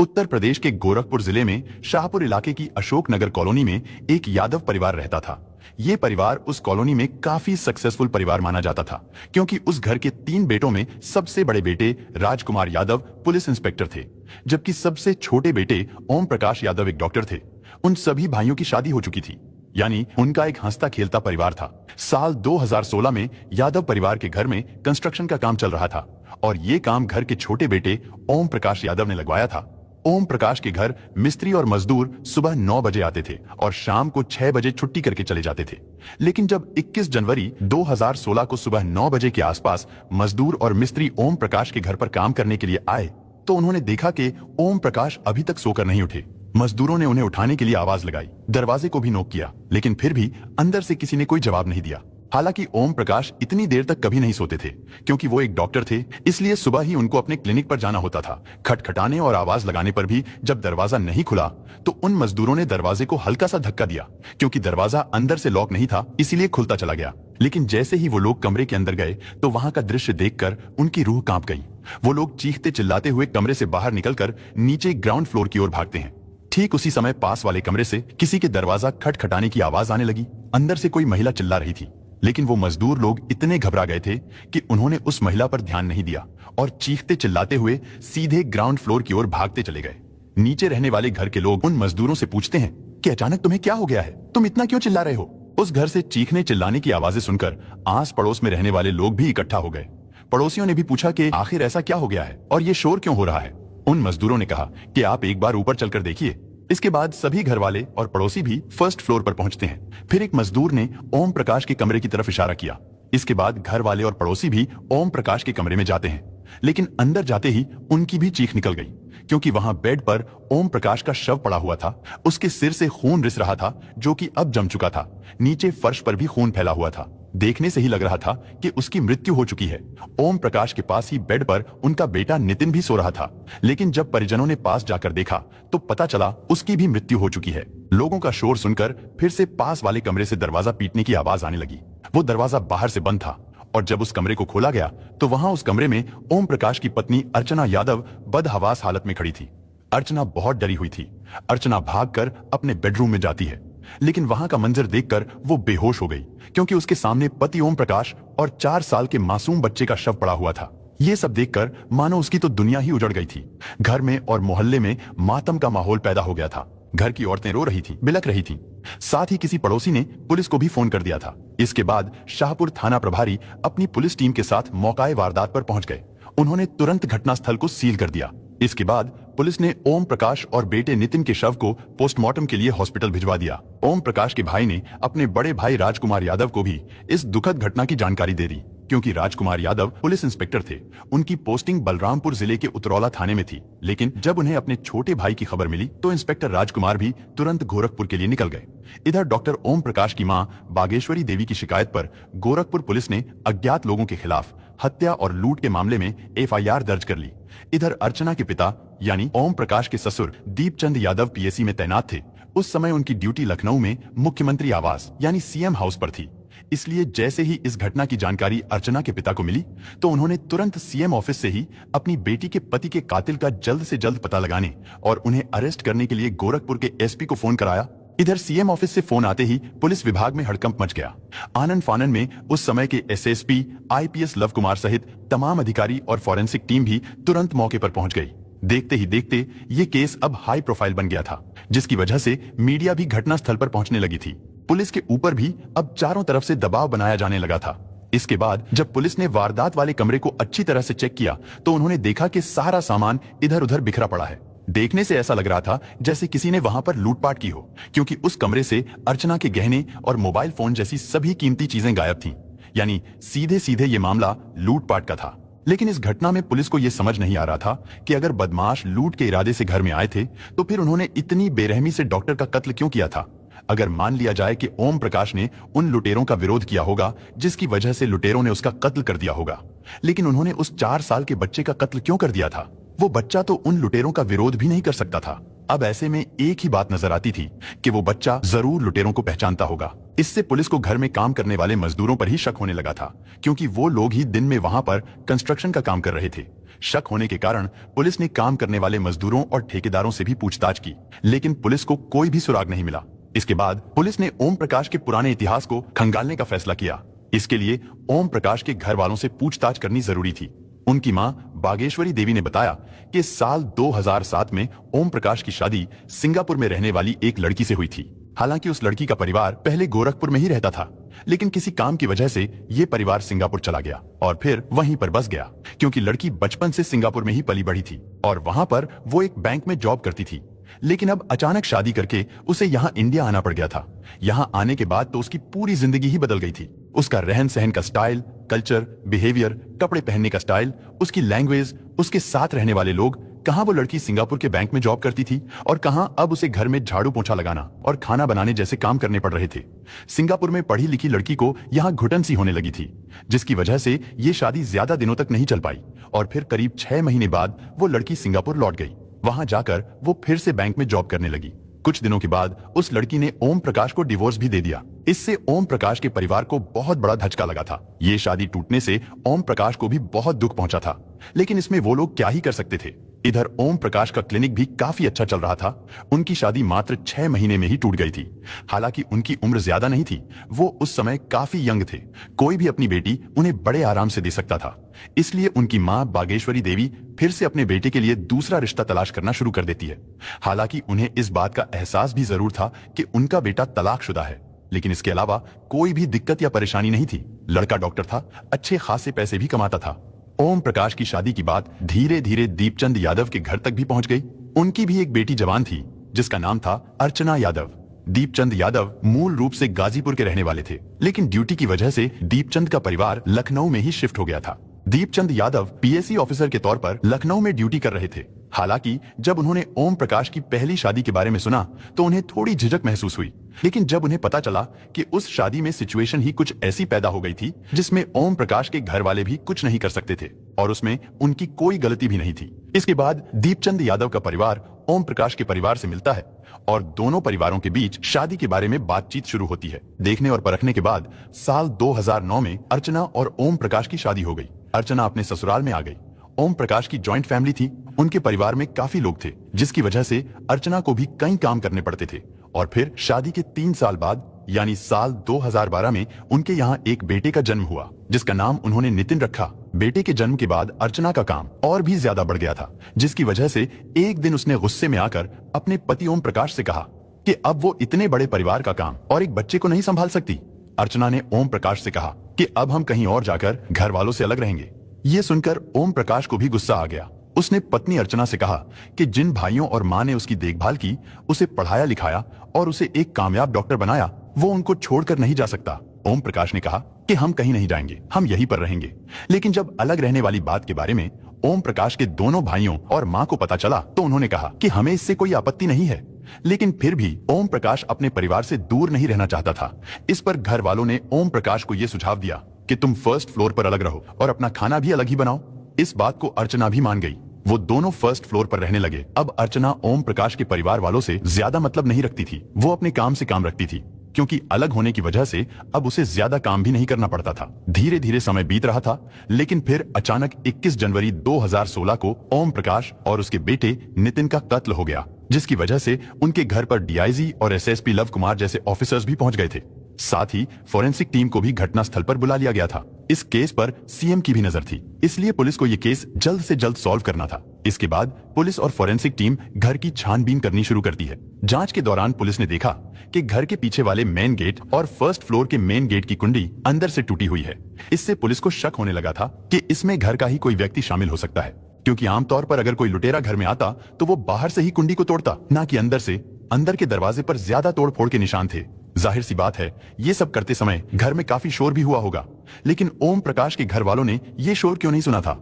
उत्तर प्रदेश के गोरखपुर जिले में शाहपुर इलाके की अशोक नगर कॉलोनी में एक यादव परिवार रहता था। ये परिवार उस कॉलोनी में काफी सक्सेसफुल परिवार माना जाता था, क्योंकि उस घर के 3 बेटों में सबसे बड़े बेटे राजकुमार यादव पुलिस इंस्पेक्टर थे, जबकि सबसे छोटे बेटे ओम प्रकाश यादव एक डॉक्टर थे। उन सभी भाइयों की शादी हो चुकी थी, यानी उनका एक हंसता खेलता परिवार था। साल 2016 में यादव परिवार के घर में कंस्ट्रक्शन का काम चल रहा था और ये काम घर के छोटे बेटे ओम प्रकाश यादव ने लगवाया था। ओम प्रकाश के घर मिस्त्री और मजदूर सुबह 9 बजे आते थे और शाम को 6 बजे छुट्टी करके चले जाते थे। लेकिन जब 21 जनवरी 2016 को सुबह 9 बजे के आसपास मजदूर और मिस्त्री ओम प्रकाश के घर पर काम करने के लिए आए, तो उन्होंने देखा कि ओम प्रकाश अभी तक सोकर नहीं उठे। मजदूरों ने उन्हें उठाने के लिए आवाज लगाई, दरवाजे को भी नॉक किया, लेकिन फिर भी अंदर से किसी ने कोई जवाब नहीं दिया। हालांकि ओम प्रकाश इतनी देर तक कभी नहीं सोते थे, क्योंकि वो एक डॉक्टर थे, इसलिए सुबह ही उनको अपने क्लिनिक पर जाना होता था। खटखटाने और आवाज लगाने पर भी जब दरवाजा नहीं खुला, तो उन मजदूरों ने दरवाजे को हल्का सा धक्का दिया। क्योंकि दरवाजा अंदर से लॉक नहीं था, इसीलिए खुलता चला गया। लेकिन जैसे ही वो लोग कमरे के अंदर गए, तो वहां का दृश्य देखकर उनकी रूह कांप गई। वो लोग चीखते चिल्लाते हुए कमरे से बाहर निकलकर नीचे ग्राउंड फ्लोर की ओर भागते हैं। ठीक उसी समय पास वाले कमरे से किसी के दरवाजा खटखटाने की आवाज आने लगी। अंदर से कोई महिला चिल्ला रही थी, लेकिन वो मजदूर लोग इतने घबरा गए थे कि उन्होंने उस महिला पर ध्यान नहीं दिया और चीखते चिल्लाते हुए सीधे ग्राउंड फ्लोर की ओर भागते चले गए। नीचे रहने वाले घर के लोग उन मजदूरों से पूछते हैं कि अचानक तुम्हें क्या हो गया है, तुम इतना क्यों चिल्ला रहे हो। उस घर से चीखने चिल्लाने की आवाजें सुनकर आस पड़ोस में रहने वाले लोग भी इकट्ठा हो गए। पड़ोसियों ने भी पूछा कि आखिर ऐसा क्या हो गया है और ये शोर क्यों हो रहा है। उन मजदूरों ने कहा कि आप एक बार ऊपर चलकर देखिए। इसके बाद सभी घर वाले और पड़ोसी भी फर्स्ट फ्लोर पर पहुंचते हैं। फिर एक मजदूर ने ओम प्रकाश के कमरे की तरफ इशारा किया। इसके बाद घर वाले और पड़ोसी भी ओम प्रकाश के कमरे में जाते हैं, लेकिन अंदर जाते ही उनकी भी चीख निकल गई, क्योंकि वहां बेड पर ओम प्रकाश का शव पड़ा हुआ था। उसके सिर से खून रिस रहा था, जो कि अब जम चुका था। नीचे फर्श पर भी खून फैला हुआ था। देखने से ही लग रहा था कि उसकी मृत्यु हो चुकी है। ओम प्रकाश के पास ही बेड पर उनका बेटा नितिन भी सो रहा था, लेकिन जब परिजनों ने पास जाकर देखा तो पता चला उसकी भी मृत्यु हो चुकी है। लोगों का शोर सुनकर फिर से पास वाले कमरे से दरवाजा पीटने की आवाज आने लगी। वो दरवाजा बाहर से बंद था और जब उस कमरे को खोला गया तो वहां उस कमरे में ओम प्रकाश की पत्नी अर्चना यादव बदहवास हालत में खड़ी थी। अर्चना बहुत डरी हुई थी। अर्चना भागकर अपने बेडरूम में जाती है, लेकिन वहां का मंजर देखकर वो बेहोश हो गई, क्योंकि उसके सामने पति ओम प्रकाश और 4 साल के मासूम बच्चे का शव पड़ा हुआ था। ये सब देखकर मानो उसकी तो दुनिया ही उजड़ गई थी। घर में और मोहल्ले में मातम का माहौल पैदा हो गया था। घर की औरतें रो रही थी, बिलख रही थी। साथ ही किसी पड़ोसी ने पुलिस को भी फोन कर दिया था। इसके बाद शाहपुर थाना प्रभारी अपनी पुलिस टीम के साथ मौकाए वारदात पर पहुंच गए। उन्होंने तुरंत घटनास्थल को सील कर दिया। इसके बाद पुलिस ने ओम प्रकाश और बेटे नितिन के शव को पोस्टमार्टम के लिए हॉस्पिटल भिजवा दिया। ओम प्रकाश के भाई ने अपने बड़े भाई राजकुमार यादव को भी इस दुखद घटना की जानकारी दे दी, क्योंकि राजकुमार यादव पुलिस इंस्पेक्टर थे। उनकी पोस्टिंग बलरामपुर जिले के उतरौला थाने में थी, लेकिन जब उन्हें अपने छोटे भाई की खबर मिली तो इंस्पेक्टर राजकुमार भी तुरंत गोरखपुर के लिए निकल गए। इधर डॉक्टर ओम प्रकाश की मां बागेश्वरी देवी की शिकायत पर गोरखपुर पुलिस ने अज्ञात लोगों के खिलाफ हत्या और लूट के मामले में FIR दर्ज कर ली। इधर अर्चना के पिता यानी ओम प्रकाश के ससुर दीपचंद यादव PSC में तैनात थे। उस समय उनकी ड्यूटी लखनऊ में मुख्यमंत्री आवास यानी CM हाउस पर थी। इसलिए जैसे ही इस घटना की जानकारी अर्चना के पिता को मिली, तो उन्होंने तुरंत CM ऑफिस से ही अपनी बेटी के पति के कातिल का जल्द से जल्द पता लगाने और उन्हें अरेस्ट करने के लिए गोरखपुर के SP को फोन कराया। इधर CM ऑफिस से फोन आते ही पुलिस विभाग में हड़कंप मच गया। आनन फानन में उस समय के SSP IPS लव कुमार सहित तमाम अधिकारी और फॉरेंसिक टीम भी तुरंत मौके पर पहुंच गई। देखते ही देखते ये केस अब हाई प्रोफाइल बन गया था, जिसकी वजह से मीडिया भी घटनास्थल पर पहुंचने लगी थी। पुलिस के ऊपर भी अब चारों तरफ से दबाव बनाया जाने लगा था। इसके बाद जब पुलिस ने वारदात वाले कमरे को अच्छी तरह से चेक किया, तो उन्होंने देखा कि सारा सामान इधर उधर बिखरा पड़ा है। देखने से ऐसा लग रहा था जैसे किसी ने वहां पर लूटपाट की हो, क्योंकि उस कमरे से अर्चना के गहने और मोबाइल फोन जैसी सभी कीमती चीजें गायब थीं। यानी सीधे सीधे ये मामला लूटपाट का था। लेकिन इस घटना में पुलिस को यह समझ नहीं आ रहा था कि अगर बदमाश लूट के इरादे से घर में आए थे, तो फिर उन्होंने इतनी बेरहमी से डॉक्टर का कत्ल क्यों किया था। अगर मान लिया जाए कि ओम प्रकाश ने उन लुटेरों का विरोध किया होगा, जिसकी वजह से लुटेरों ने उसका कत्ल कर दिया होगा, लेकिन उन्होंने उस 4 साल के बच्चे का कत्ल क्यों कर दिया था। वो बच्चा तो उन लुटेरों का विरोध भी नहीं कर सकता था। अब ऐसे में एक ही बात नजर आती थी कि वो बच्चा जरूर लुटेरों को पहचानता होगा। इससे पुलिस को घर में काम करने वाले मजदूरों पर ही शक होने लगा था, क्योंकि वो लोग ही दिन में वहां पर कंस्ट्रक्शन का काम कर रहे थे। शक होने के कारण पुलिस ने काम करने वाले मजदूरों और ठेकेदारों से भी पूछताछ की, लेकिन पुलिस को कोई भी सुराग नहीं मिला। इसके बाद पुलिस ने ओम प्रकाश के पुराने इतिहास को खंगालने का फैसला किया। इसके लिए ओम प्रकाश के घर वालों से पूछताछ करनी जरूरी थी। उनकी मां बागेश्वरी देवी ने बताया कि साल 2007 में ओम प्रकाश की शादी सिंगापुर में रहने वाली एक लड़की से हुई थी। हालांकि उस लड़की का परिवार पहले गोरखपुर में ही रहता था, लेकिन किसी काम की वजह से ये परिवार सिंगापुर चला गया और फिर वहीं पर बस गया, क्योंकि लड़की बचपन से सिंगापुर में ही पली बढ़ी थी और वहां पर वो एक बैंक में जॉब करती थी। लेकिन अब अचानक शादी करके उसे यहाँ इंडिया आना पड़ गया था। यहाँ आने के बाद तो उसकी पूरी जिंदगी ही बदल गई थी। उसका रहन सहन का स्टाइल, कल्चर, बिहेवियर, कपड़े पहनने का स्टाइल, उसकी लैंग्वेज, उसके साथ रहने वाले लोग, कहाँ वो लड़की सिंगापुर के बैंक में जॉब करती थी और कहाँ अब उसे घर में झाड़ू पोछा लगाना और खाना बनाने जैसे काम करने पड़ रहे थे। सिंगापुर में पढ़ी लिखी लड़की को यहाँ घुटन सी होने लगी थी, जिसकी वजह से ये शादी ज्यादा दिनों तक नहीं चल पाई और फिर करीब 6 महीने बाद वो लड़की सिंगापुर लौट गई। वहां जाकर वो फिर से बैंक में जॉब करने लगी। कुछ दिनों के बाद उस लड़की ने ओम प्रकाश को डिवोर्स भी दे दिया। इससे ओम प्रकाश के परिवार को बहुत बड़ा धचका लगा था। ये शादी टूटने से ओम प्रकाश को भी बहुत दुख पहुंचा था, लेकिन इसमें वो लोग क्या ही कर सकते थे। इधर ओम प्रकाश का क्लिनिक भी काफी अच्छा चल रहा था। उनकी शादी मात्र 6 महीने में ही टूट गई थी। हालांकि उनकी उम्र ज्यादा नहीं थी, वो उस समय काफी यंग थे। कोई भी अपनी बेटी उन्हें बड़े आराम से दे सकता था। इसलिए उनकी मां बागेश्वरी देवी फिर से अपने बेटे के लिए दूसरा रिश्ता तलाश करना शुरू कर देती है। हालांकि उन्हें इस बात का एहसास भी जरूर था कि उनका बेटा तलाकशुदा है, लेकिन इसके अलावा कोई भी दिक्कत या परेशानी नहीं थी। लड़का डॉक्टर था, अच्छे खासे पैसे भी कमाता था। ओम प्रकाश की शादी की बात धीरे धीरे दीपचंद यादव के घर तक भी पहुंच गई। उनकी भी एक बेटी जवान थी, जिसका नाम था अर्चना यादव। दीपचंद यादव मूल रूप से गाजीपुर के रहने वाले थे, लेकिन ड्यूटी की वजह से दीपचंद का परिवार लखनऊ में ही शिफ्ट हो गया था। दीपचंद यादव पीएससी ऑफिसर के तौर पर लखनऊ में ड्यूटी कर रहे थे। हालांकि जब उन्होंने ओम प्रकाश की पहली शादी के बारे में सुना तो उन्हें थोड़ी झिझक महसूस हुई, लेकिन जब उन्हें पता चला कि उस शादी में सिचुएशन ही कुछ ऐसी पैदा हो गई थी जिसमें ओम प्रकाश के घर वाले भी कुछ नहीं कर सकते थे और उसमें उनकी कोई गलती भी नहीं थी। इसके बाद दीपचंद यादव का परिवार ओम प्रकाश के परिवार से मिलता है और दोनों परिवारों के बीच शादी के बारे में बातचीत शुरू होती है। देखने और परखने के बाद साल 2009 में अर्चना और ओम प्रकाश की शादी हो गई। अर्चना अपने ससुराल में आ गई। ओम प्रकाश की जॉइंट फैमिली थी। उनके परिवार में काफी लोग थे, जिसकी वजह से अर्चना को भी कई काम करने पड़ते थे। और फिर शादी के 3 साल बाद यानी साल 2012 में उनके यहाँ एक बेटे का जन्म हुआ, जिसका नाम उन्होंने नितिन रखा। बेटे के जन्म के बाद अर्चना का काम और भी ज्यादा बढ़ गया था, जिसकी वजह से एक दिन उसने गुस्से में आकर अपने पति ओम प्रकाश से कहा कि अब वो इतने बड़े परिवार का काम और एक बच्चे को नहीं संभाल सकती। अर्चना ने ओम प्रकाश से कहा कि अब हम कहीं और जाकर घर वालों से अलग रहेंगे। ये सुनकर ओम प्रकाश को भी गुस्सा आ गया। उसने पत्नी अर्चना से कहा कि जिन भाइयों और माँ ने उसकी देखभाल की, उसे पढ़ाया लिखाया और उसे एक कामयाब डॉक्टर बनाया, वो उनको छोड़कर नहीं जा सकता। ओम प्रकाश ने कहा कि हम कहीं नहीं जाएंगे, हम यहीं पर रहेंगे। लेकिन जब अलग रहने वाली बात के बारे में ओम प्रकाश के दोनों भाइयों और माँ को पता चला तो उन्होंने कहा कि हमें इससे कोई आपत्ति नहीं है। लेकिन फिर भी ओम प्रकाश अपने परिवार से दूर नहीं रहना चाहता था। इस पर घर वालों ने ओम प्रकाश को यह सुझाव दिया कि तुम फर्स्ट फ्लोर पर अलग रहो और अपना खाना भी अलग ही बनाओ। इस बात को अर्चना भी मान गई। वो दोनों फर्स्ट फ्लोर पर रहने लगे। अब अर्चना ओम प्रकाश के परिवार वालों से ज्यादा मतलब नहीं रखती थी। वो अपने काम से काम रखती थी, क्योंकि अलग होने की वजह से अब उसे ज्यादा काम भी नहीं करना पड़ता था। धीरे धीरे समय बीत रहा था, लेकिन फिर अचानक 21 जनवरी 2016 को ओम प्रकाश और उसके बेटे नितिन का कत्ल हो गया, जिसकी वजह से उनके घर पर डीआईजी और एसएसपी लव कुमार जैसे ऑफिसर्स भी पहुंच गए थे। साथ ही फोरेंसिक टीम को भी घटनास्थल पर बुला लिया गया था। इस केस पर सीएम की भी नजर थी, इसलिए पुलिस को यह केस जल्द से जल्द सॉल्व करना था। इसके बाद पुलिस और फोरेंसिक टीम घर की छानबीन करनी शुरू करती है। जांच के दौरान पुलिस ने देखा कि घर के पीछे वाले मेन गेट और फर्स्ट फ्लोर के मेन गेट की कुंडी अंदर से टूटी हुई है। इससे पुलिस को शक होने लगा था कि इसमें घर का ही कोई व्यक्ति शामिल हो सकता है, क्योंकि आमतौर पर अगर कोई लुटेरा घर में आता तो वो बाहर से ही कुंडी को तोड़ता, ना कि अंदर से। अंदर के दरवाजे पर ज्यादा तोड़फोड़ के निशान थे। जाहिर सी बात है, ये सब करते समय घर में काफी शोर भी हुआ होगा, लेकिन ओम प्रकाश के घर वालों ने ये शोर क्यों नहीं सुना था।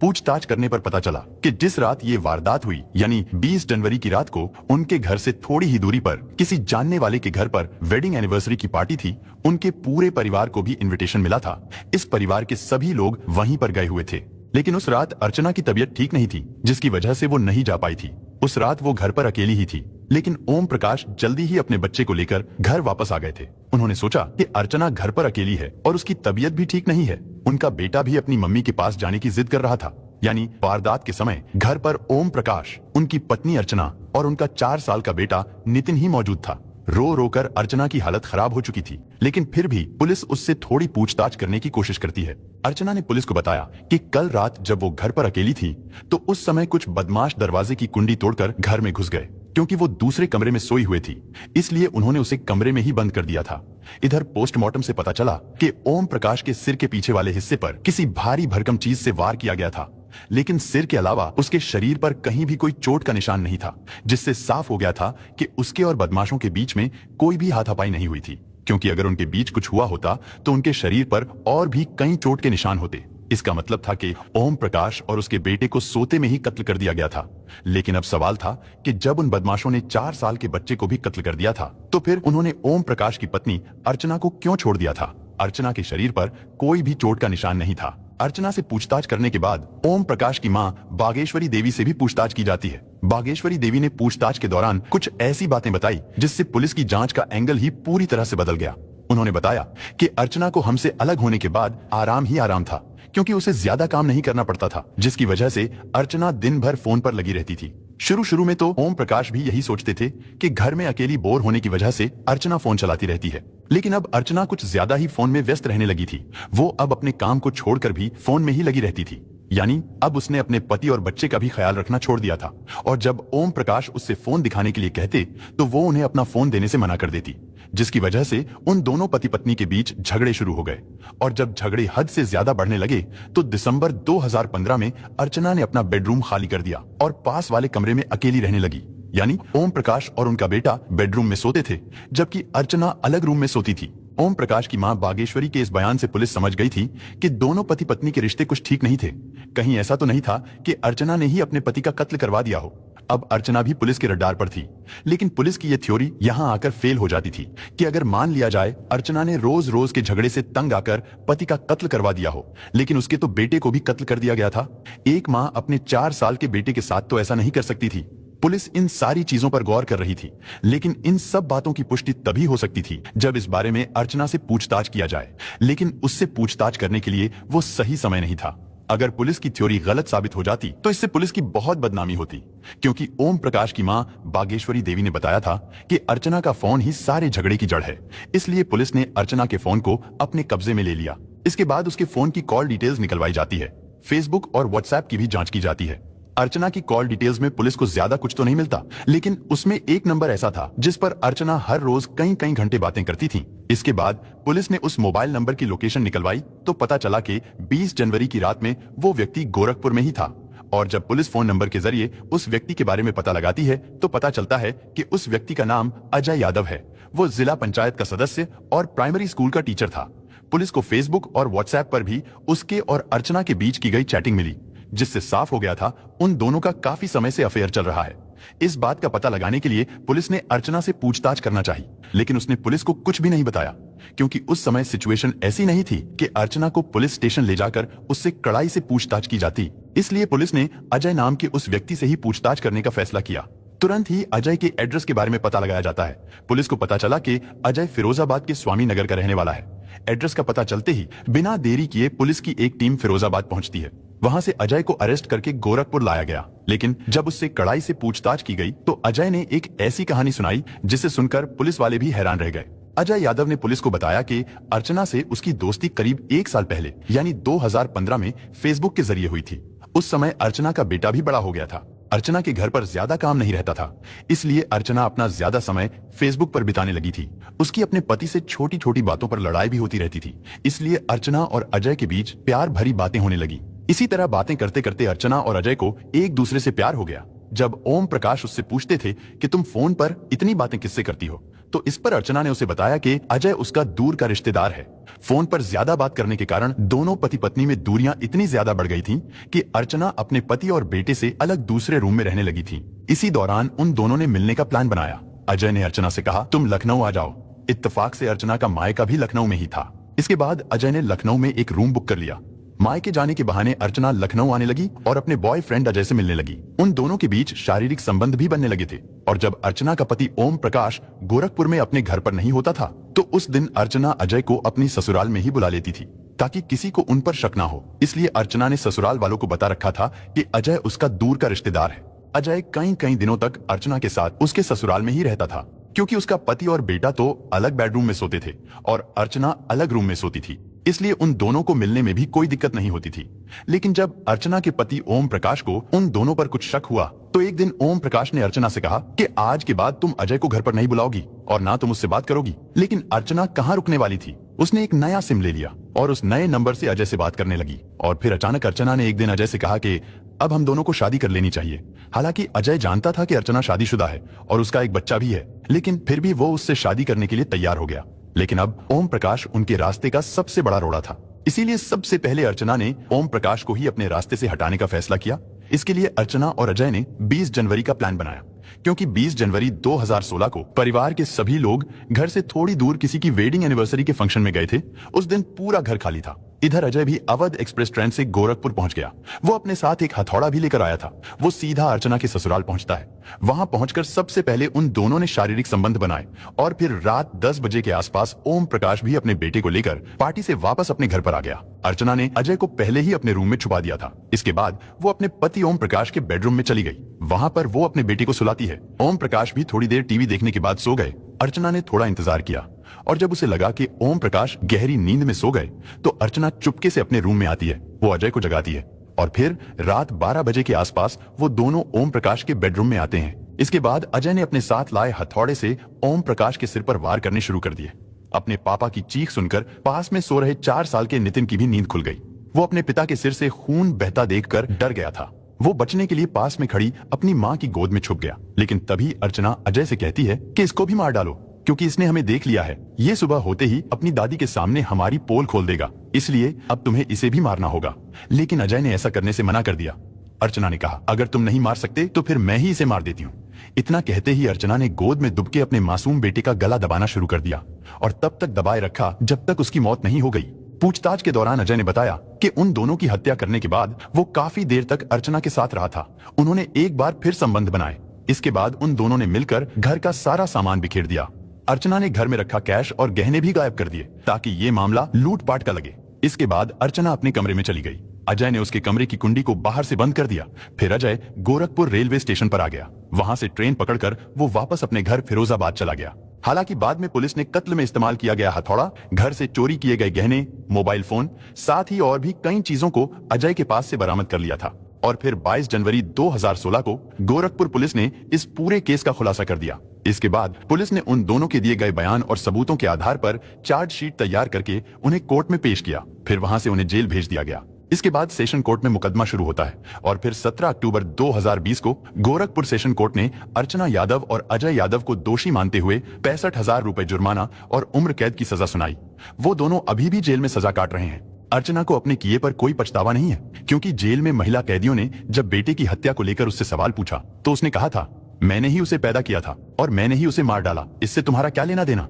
पूछताछ करने पर पता चला कि जिस रात ये वारदात हुई, यानी 20 जनवरी की रात को उनके घर से थोड़ी ही दूरी पर किसी जानने वाले के घर पर वेडिंग एनिवर्सरी की पार्टी थी। उनके पूरे परिवार को भी इनविटेशन मिला था। इस परिवार के सभी लोग वहीं पर गए हुए थे, लेकिन उस रात अर्चना की तबीयत ठीक नहीं थी, जिसकी वजह से वो नहीं जा पाई थी। उस रात वो घर पर अकेली ही थी, लेकिन ओम प्रकाश जल्दी ही अपने बच्चे को लेकर घर वापस आ गए थे। उन्होंने सोचा कि अर्चना घर पर अकेली है और उसकी तबीयत भी ठीक नहीं है। उनका बेटा भी अपनी मम्मी के पास जाने की जिद कर रहा था। यानी वारदात के समय घर पर ओम प्रकाश, उनकी पत्नी अर्चना और उनका 4 साल का बेटा नितिन ही मौजूद था। रो रोकर अर्चना की हालत खराब हो चुकी थी, लेकिन फिर भी पुलिस उससे थोड़ी पूछताछ करने की कोशिश करती है। अर्चना ने पुलिस को बताया कि कल रात जब वो घर पर अकेली थी तो उस समय कुछ बदमाश दरवाजे की कुंडी तोड़कर घर में घुस गए। क्योंकि वो दूसरे कमरे में सोई हुए थी, इसलिए उन्होंने उसे कमरे में ही बंद कर दिया था। इधर पोस्टमार्टम से पता चला कि ओम प्रकाश के सिर के पीछे वाले हिस्से पर किसी भारी भरकम चीज से वार किया गया था, लेकिन सिर के अलावा उसके शरीर पर कहीं भी कोई चोट का निशान नहीं था, जिससे साफ हो गया था कि उसके और बदमाशों के बीच में कोई भी हाथापाई नहीं हुई थी। क्योंकि अगर उनके बीच कुछ हुआ होता तो उनके शरीर पर और भी कई चोट के निशान होते। इसका मतलब था कि ओम प्रकाश और उसके बेटे को सोते में ही कत्ल कर दिया गया था। लेकिन अब सवाल था कि जब उन बदमाशों ने 4 साल के बच्चे को भी कत्ल कर दिया था तो फिर उन्होंने ओम प्रकाश की पत्नी अर्चना को क्यों छोड़ दिया था? अर्चना के शरीर पर कोई भी चोट का निशान नहीं था। अर्चना से पूछताछ करने के बाद ओम प्रकाश की मां बागेश्वरी देवी से भी पूछताछ की जाती है। बागेश्वरी देवी ने पूछताछ के दौरान कुछ ऐसी बातें बताई जिससे पुलिस की जांच का एंगल ही पूरी तरह से बदल गया। उन्होंने बताया कि अर्चना को हमसे अलग होने के बाद आराम ही आराम था, क्योंकि उसे ज्यादा काम नहीं करना पड़ता था, जिसकी वजह से अर्चना दिन भर फोन पर लगी रहती थी। शुरू में तो ओम प्रकाश भी यही सोचते थे कि घर में अकेली बोर होने की वजह से अर्चना फोन चलाती रहती है, लेकिन अब अर्चना कुछ ज्यादा ही फोन में व्यस्त रहने लगी थी। वो अब अपने काम को छोड़कर भी फोन में ही लगी रहती थी, यानी अब उसने अपने पति और बच्चे का भी ख्याल रखना छोड़ दिया था। और जब ओम प्रकाश उससे फोन दिखाने के लिए कहते तो वो उन्हें अपना फोन देने से मना कर देती, जिसकी वजह से उन दोनों पति पत्नी के बीच झगड़े शुरू हो गए। और जब झगड़े हद से ज्यादा बढ़ने लगे तो दिसंबर 2015 में अर्चना ने अपना बेडरूम खाली कर दिया और पास वाले कमरे में अकेली रहने लगी। यानी ओम प्रकाश और उनका बेटा बेडरूम में सोते थे, जबकि अर्चना अलग रूम में सोती थी। ओम प्रकाश की मां बागेश्वरी के इस बयान से पुलिस समझ गई थी कि दोनों पति पत्नी के रिश्ते कुछ ठीक नहीं थे। कहीं ऐसा तो नहीं था कि अर्चना ने ही अपने पति का कत्ल करवा दिया हो। अब अर्चना भी पुलिस के रडार पर थी, लेकिन पुलिस की यह थ्योरी यहां आकर फेल हो जाती थी कि अगर मान लिया जाए अर्चना ने रोज रोज के झगड़े से तंग आकर पति का कत्ल करवा दिया हो, लेकिन उसके तो बेटे को भी कत्ल कर दिया गया था। एक मां अपने 4 साल के बेटे के साथ तो ऐसा नहीं कर सकती थी। पुलिस इन सारी चीजों पर गौर कर रही थी, लेकिन इन सब बातों की पुष्टि तभी हो सकती थी जब इस बारे में अर्चना से पूछताछ किया जाए, लेकिन उससे पूछताछ करने के लिए वो सही समय नहीं था। अगर पुलिस की थ्योरी गलत साबित हो जाती तो इससे पुलिस की बहुत बदनामी होती, क्योंकि ओम प्रकाश की मां बागेश्वरी देवी ने बताया था कि अर्चना का फोन ही सारे झगड़े की जड़ है। इसलिए पुलिस ने अर्चना के फोन को अपने कब्जे में ले लिया। इसके बाद उसके फोन की कॉल डिटेल्स निकलवाई जाती है, फेसबुक और व्हाट्सएप की भी जांच की जाती है। अर्चना की कॉल डिटेल्स में पुलिस को ज्यादा कुछ तो नहीं मिलता, लेकिन उसमें एक नंबर ऐसा था जिस पर अर्चना हर रोज कई घंटे बातें करती थी। इसके बाद पुलिस ने उस मोबाइल नंबर की लोकेशन निकलवाई तो पता चला कि 20 जनवरी की रात में वो व्यक्ति गोरखपुर में ही था। और जब पुलिस फोन नंबर के जरिए उस व्यक्ति के बारे में पता लगाती है तो पता चलता है कि उस व्यक्ति का नाम अजय यादव है। वो जिला पंचायत का सदस्य और प्राइमरी स्कूल का टीचर था। पुलिस को फेसबुक और व्हाट्सएप पर भी उसके और अर्चना के बीच की गई चैटिंग मिली, जिससे साफ हो गया था उन दोनों का काफी समय से अफेयर चल रहा है। इस बात का पता लगाने के लिए पुलिस ने अर्चना से पूछताछ करना चाहिए, लेकिन उसने पुलिस को कुछ भी नहीं बताया, क्योंकि उस समय सिचुएशन ऐसी नहीं थी कि अर्चना को पुलिस स्टेशन ले जाकर उससे कड़ाई से पूछताछ की जाती। इसलिए पुलिस ने अजय नाम के उस व्यक्ति से ही पूछताछ करने का फैसला किया। तुरंत ही अजय के एड्रेस के बारे में पता लगाया जाता है। पुलिस को पता चला कि अजय फिरोजाबाद के स्वामी नगर का रहने वाला है। एड्रेस का पता चलते ही बिना देरी किए पुलिस की एक टीम फिरोजाबाद पहुंचती है। वहां से अजय को अरेस्ट करके गोरखपुर लाया गया, लेकिन जब उससे कड़ाई से पूछताछ की गई तो अजय ने एक ऐसी कहानी सुनाई जिसे सुनकर पुलिस वाले भी हैरान रह गए। अजय यादव ने पुलिस को बताया कि अर्चना से उसकी दोस्ती करीब 1 साल पहले यानी 2015 में फेसबुक के जरिए हुई थी। उस समय अर्चना का बेटा भी बड़ा हो गया था। अर्चना के घर पर ज्यादा काम नहीं रहता था, इसलिए अर्चना अपना ज्यादा समय फेसबुक पर बिताने लगी थी। उसकी अपने पति से छोटी छोटी बातों पर लड़ाई भी होती रहती थी, इसलिए अर्चना और अजय के बीच प्यार भरी बातें होने लगी। इसी तरह बातें करते करते अर्चना और अजय को एक दूसरे से प्यार हो गया। जब ओम प्रकाश उससे पूछते थे कि तुम फोन पर इतनी बातें किससे करती हो, तो इस पर अर्चना ने उसे बताया कि अजय उसका दूर का रिश्तेदार है। फोन पर ज्यादा बात करने के कारण दोनों पति पत्नी में दूरियां इतनी ज्यादा बढ़ गई थीं कि अर्चना अपने पति और बेटे से अलग दूसरे रूम में रहने लगी थी। इसी दौरान उन दोनों ने मिलने का प्लान बनाया। अजय ने अर्चना से कहा, तुम लखनऊ आ जाओ। इत्तेफाक से अर्चना का मायका भी लखनऊ में ही था। इसके बाद अजय ने लखनऊ में एक रूम बुक कर लिया। मायके जाने के बहाने अर्चना लखनऊ आने लगी और अपने बॉयफ्रेंड अजय से मिलने लगी। उन दोनों के बीच शारीरिक संबंध भी बनने लगे थे। और जब अर्चना का पति ओम प्रकाश गोरखपुर में अपने घर पर नहीं होता था तो उस दिन अर्चना अजय को अपनी ससुराल में ही बुला लेती थी ताकि किसी को उन पर शक ना हो। इसलिए अर्चना ने ससुराल वालों को बता रखा था कि अजय उसका दूर का रिश्तेदार है। अजय कई दिनों तक अर्चना के साथ उसके ससुराल में ही रहता था क्योंकि उसका पति और बेटा तो अलग बेडरूम में सोते थे और अर्चना अलग रूम में सोती थी, इसलिए उन दोनों को मिलने में भी कोई दिक्कत नहीं होती थी। लेकिन जब अर्चना के पति ओम प्रकाश को उन दोनों पर कुछ शक हुआ तो एक दिन ओम प्रकाश ने अर्चना से कहा कि आज के बाद तुम अजय को घर पर नहीं बुलाओगी और ना तुम उससे बात करोगी। लेकिन अर्चना कहाँ रुकने वाली थी, उसने एक नया सिम ले लिया और उस नए नंबर से अजय से बात करने लगी। और फिर अचानक अर्चना ने एक दिन अजय से कहा कि अब हम दोनों को शादी कर लेनी चाहिए। हालांकि अजय जानता था कि अर्चना शादीशुदा है और उसका एक बच्चा भी है, लेकिन फिर भी वो उससे शादी करने के लिए तैयार हो गया। लेकिन अब ओम प्रकाश उनके रास्ते का सबसे बड़ा रोड़ा था, इसीलिए सबसे पहले अर्चना ने ओम प्रकाश को ही अपने रास्ते से हटाने का फैसला किया। इसके लिए अर्चना और अजय ने 20 जनवरी का प्लान बनाया, क्योंकि 20 जनवरी 2016 को परिवार के सभी लोग घर से थोड़ी दूर किसी की वेडिंग एनिवर्सरी के फंक्शन में गए थे। उस दिन पूरा घर खाली था। इधर अजय भी अवध एक्सप्रेस ट्रेन से गोरखपुर पहुंच गया। वो अपने साथ एक हथौड़ा भी लेकर आया था। वो सीधा अर्चना के ससुराल पहुंचता है। वहां पहुंचकर सबसे पहले उन दोनों ने शारीरिक संबंध बनाए और फिर रात 10 बजे के आसपास ओम प्रकाश भी अपने बेटे को लेकर पार्टी से वापस अपने घर पर आ गया। अर्चना ने अजय को पहले ही अपने रूम में छुपा दिया था। इसके बाद वो अपने पति ओम प्रकाश के बेडरूम में चली गई। वहां पर वो अपने बेटे को सुलाती है। ओम प्रकाश भी थोड़ी देर टीवी देखने के बाद सो गए। अर्चना ने थोड़ा इंतजार किया और जब उसे लगा कि ओम प्रकाश गहरी नींद में सो गए तो अर्चना चुपके से अपने रूम में आती है। वो अजय को जगाती है और फिर रात 12 बजे के आसपास वो दोनों ओम प्रकाश के बेडरूम में आते हैं। इसके बाद अजय ने अपने साथ लाए हथौड़े से ओम प्रकाश के सिर पर वार करने शुरू कर दिए। अपने पापा की चीख सुनकर पास में सो रहे 4 साल के नितिन की भी नींद खुल गई। वो अपने पिता के सिर से खून बहता देखकर डर गया था। वो बचने के लिए पास में खड़ी अपनी माँ की गोद में छुप गया। लेकिन तभी अर्चना अजय से कहती है कि इसको भी मार डालो, क्योंकि इसने हमें देख लिया है। ये सुबह होते ही अपनी दादी के सामने हमारी पोल खोल देगा, इसलिए अब तुम्हें इसे भी मारना होगा। लेकिन अजय ने ऐसा करने से मना कर दिया। अर्चना ने कहा, अगर तुम नहीं मार सकते तो फिर मैं ही इसे मार देती हूँ। इतना कहते ही अर्चना ने गोद में दुबके अपने मासूम बेटे का गला दबाना शुरू कर दिया और तब तक दबाए रखा जब तक उसकी मौत नहीं हो गई। पूछताछ के दौरान अजय ने बताया कि उन दोनों की हत्या करने के बाद वो काफी देर तक अर्चना के साथ रहा था। उन्होंने एक बार फिर संबंध बनाए। इसके बाद उन दोनों ने मिलकर घर का सारा सामान बिखेर दिया। अर्चना ने घर में रखा कैश और गहने भी गायब कर दिए ताकि ये मामला लूटपाट का लगे। इसके बाद अर्चना अपने कमरे में चली गई। अजय ने उसके कमरे की कुंडी को बाहर से बंद कर दिया। फिर अजय गोरखपुर रेलवे स्टेशन पर आ गया। वहां से ट्रेन पकड़कर वो वापस अपने घर फिरोजाबाद चला गया। हालांकि बाद में पुलिस ने कत्ल में इस्तेमाल किया गया हथौड़ा, घर से चोरी किए गए गहने, मोबाइल फोन, साथ ही और भी कई चीजों को अजय के पास से बरामद कर लिया था। और फिर 22 जनवरी 2016 को गोरखपुर पुलिस ने इस पूरे केस का खुलासा कर दिया। इसके बाद पुलिस ने उन दोनों के दिए गए बयान और सबूतों के आधार पर चार्जशीट तैयार करके उन्हें कोर्ट में पेश किया। फिर वहां से उन्हें जेल भेज दिया गया। इसके बाद सेशन कोर्ट में मुकदमा शुरू होता है और फिर 17 अक्टूबर 2020 को गोरखपुर सेशन कोर्ट ने अर्चना यादव और अजय यादव को दोषी मानते हुए 65,000 रुपए जुर्माना और उम्र कैद की सजा सुनाई। वो दोनों अभी भी जेल में सजा काट रहे हैं। अर्चना को अपने किए पर कोई पछतावा नहीं है, क्योंकि जेल में महिला कैदियों ने जब बेटे की हत्या को लेकर उससे सवाल पूछा तो उसने कहा था, मैंने ही उसे पैदा किया था और मैंने ही उसे मार डाला, इससे तुम्हारा क्या लेना देना।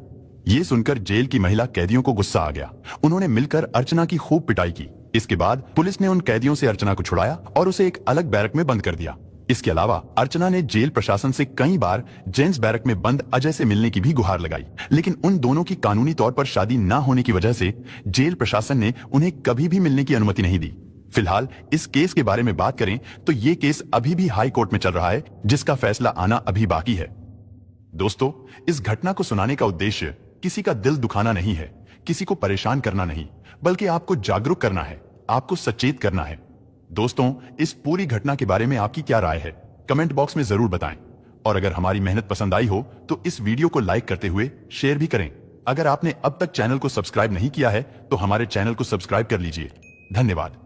ये सुनकर जेल की महिला कैदियों को गुस्सा आ गया। उन्होंने मिलकर अर्चना की खूब पिटाई की। इसके बाद पुलिस ने उन कैदियों से अर्चना को छुड़ाया और उसे एक अलग बैरक में बंद कर दिया। इसके अलावा अर्चना ने जेल प्रशासन से कई बार जेंट्स बैरक में बंद अजय से मिलने की भी गुहार लगाई, लेकिन उन दोनों की कानूनी तौर पर शादी न होने की वजह से जेल प्रशासन ने उन्हें कभी भी मिलने की अनुमति नहीं दी। फिलहाल इस केस के बारे में बात करें तो ये केस अभी भी हाई कोर्ट में चल रहा है, जिसका फैसला आना अभी बाकी है। दोस्तों, इस घटना को सुनाने का उद्देश्य किसी का दिल दुखाना नहीं है, किसी को परेशान करना नहीं, बल्कि आपको जागरूक करना है, आपको सचेत करना है। दोस्तों, इस पूरी घटना के बारे में आपकी क्या राय है, कमेंट बॉक्स में जरूर बताएं। और अगर हमारी मेहनत पसंद आई हो तो इस वीडियो को लाइक करते हुए शेयर भी करें। अगर आपने अब तक चैनल को सब्सक्राइब नहीं किया है तो हमारे चैनल को सब्सक्राइब कर लीजिए। धन्यवाद।